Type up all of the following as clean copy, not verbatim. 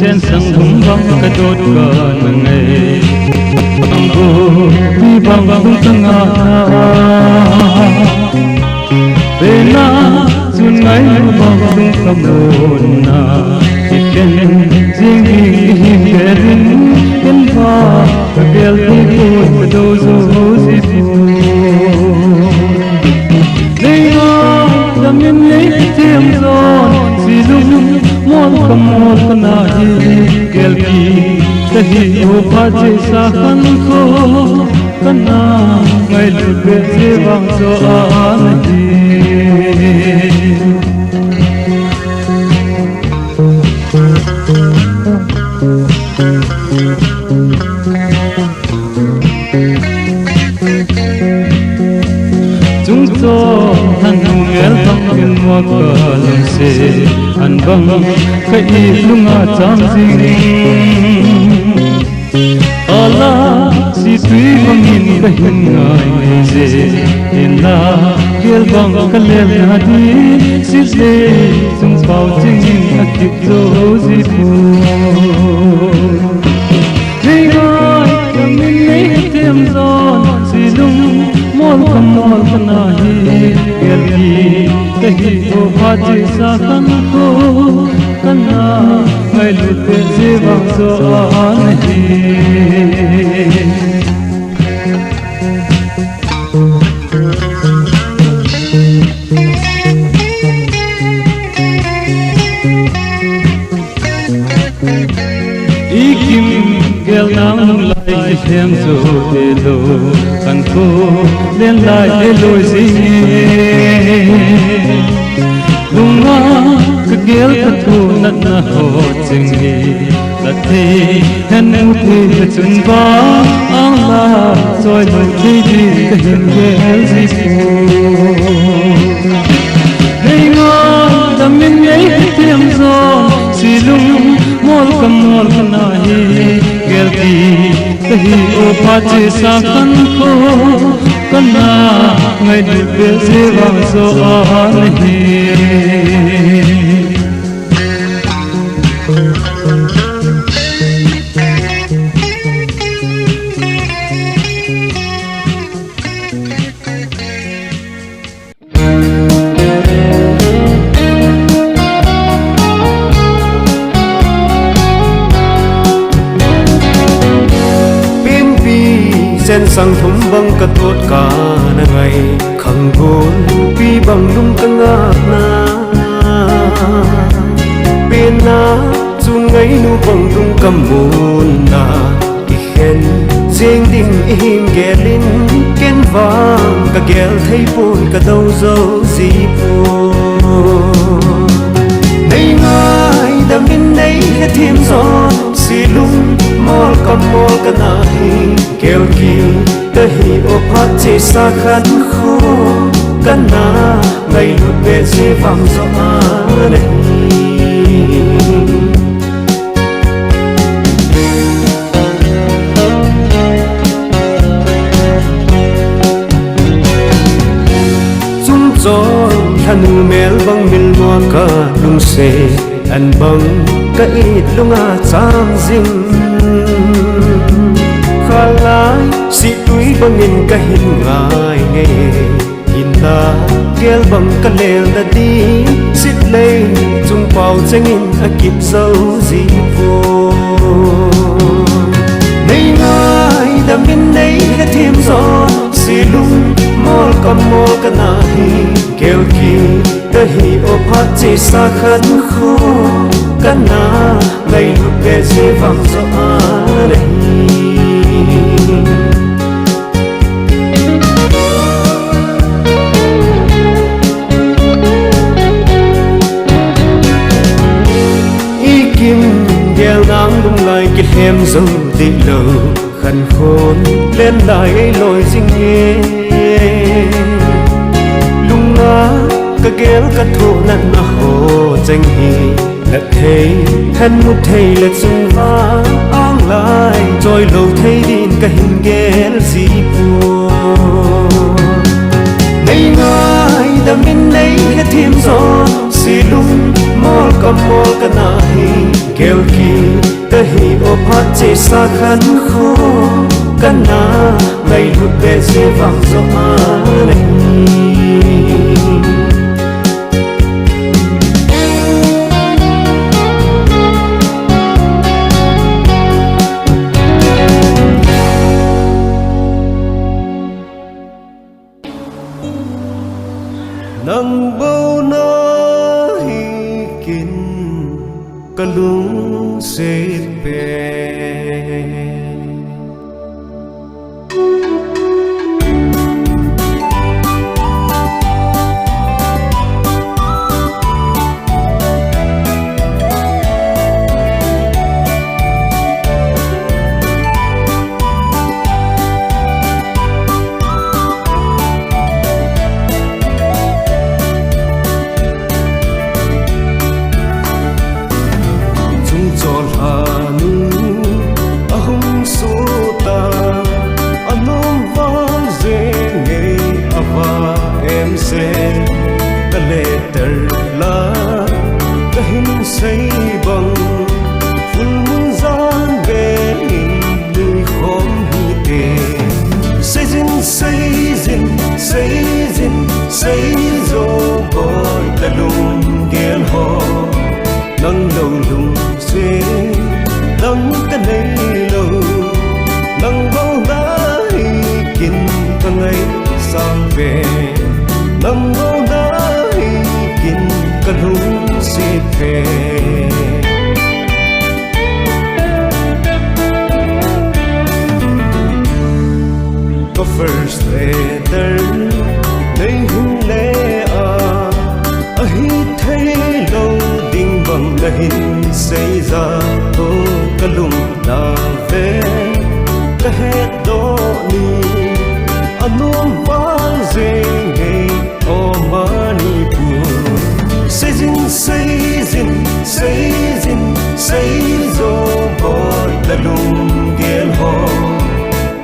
sen sang hum bang ka dot ka nangai ambo bi bang bang tanga bena sunai bang bang kamona iken jing him gerin ken pa ka gel ko do zo si fu leina damin le tem zon si zum mon kamol kana hi gelki kahi ho phaje sa kan ko kana ngai lu be se bang so an hi chúng tôi han ngel bang ken mo ka lam se an bang kai lunga chang jing ala si tui bang in ka hin ngai nei je in la gel bang ka le na di si se sung pau ching in a kip zo zi pu nei ngai ka min nei tem zon si lung mol kana hi gel ki ka hi o pha chi sa kan ko kana ngai lu te je bang zo an hi ikim gel nang lai hem zo de lo kan ko len lai de lo sing lunga ka gel ka tu nat na ho ching ni la the han u the ka chun ba ang la soi lo thi di ka hin gel si pu nei ngo dam min nei thiam zo si lung mol kana hi gel ki kahi o pha che sa kan ko kana ngai du pe se wa so a nahi sen sang thum bang ka tot ka na ngai khang gon pi bang lung ka nga na pe na chu ngai nu bang lung kam mun na ki hen jeng ding im gelin ken wang ka gel thei pun ka dau zo zi pu nei ngai dam din nei he thim zo si lung mol ka na hi kêu ki ta hi o pha che sa khan kho kana ngai lu pe se vang zo a ne zum zo thanu mel bang mil mo ka lung se an bang ka it lunga chang jing khalai si tui bangin ka hin ngai nge in la gel bang ka lel da di sit lei chung pau chengin a kip zo zi pu nei ngai da min nei ka thim zo si lung mol ka na hi gel ki ta hi o pha che sa khan kho kana ngai lu pe se vang zo a nei ikim gel nang lung lai ki hem zo ti lo khăn khôn lên lại lối dinh nghe lung nga ka gel ka thu nan na ho chang hi la thei han mu thei la chung va ang lai trôi lâu thei din ka hin gel si pu nei ngai da min nei ka thim zo si lung mol ka na hi gel ki ta hi o pha che sa khan kho kana ngai lu pe se vang zo a nei nang bao na hi kin kalung se pe chol hanu xây dô bồi ta lùng ghen hò nâng đầu lùng xuê nâng cái này lâu nâng bao đá kinh ta ngày sang về nâng bao đá kinh ta lùng xịt về có first letter đây hùng lẽ hít thấy lâu đình bằng là hình xây ra ô cả lùng ta về cả hết đó ni anôm vang dễ ngày ô mani buồn xây dô bồi là lùng ghen hò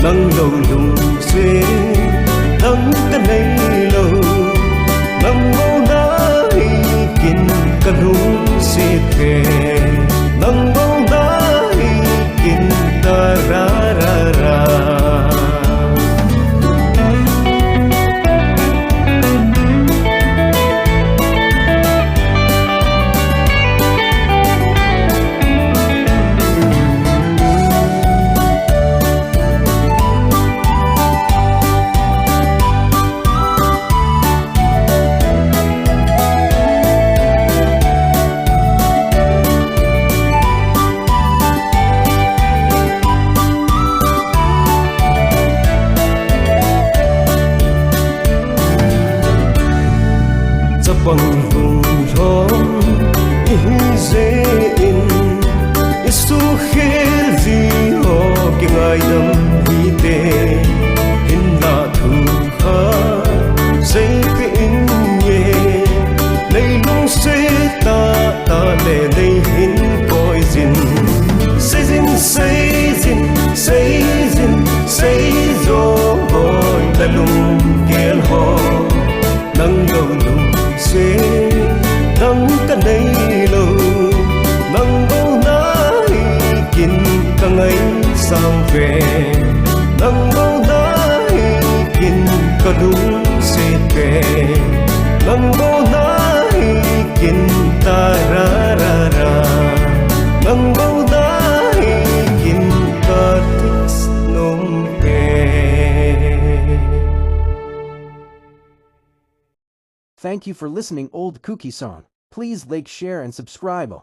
nâng đầu lùng xuê nâng cái này lâu nâng bao đá kinh cả lùng xịt về nâng bao đá kinh ta ra ra ra bằng vùng thôn dễ in Isu khel gì ho cái ngày đâm hi tê in là thu khá dây cái in nhẹ lấy lung sẽ ta lệ lấy hin coi zin xây dô gọi ta lung kén ho nâng đầu lung sẽ nâng cái này lâu nâng bao ná kinh cả ngày sang về nâng bao ná kinh cả đúng sẽ về nâng bao ná kinh ta ra ra ra nâng bao ná kinh ta thích nôm về. Thank you for listening Old Kooky Song. Please like, share and subscribe.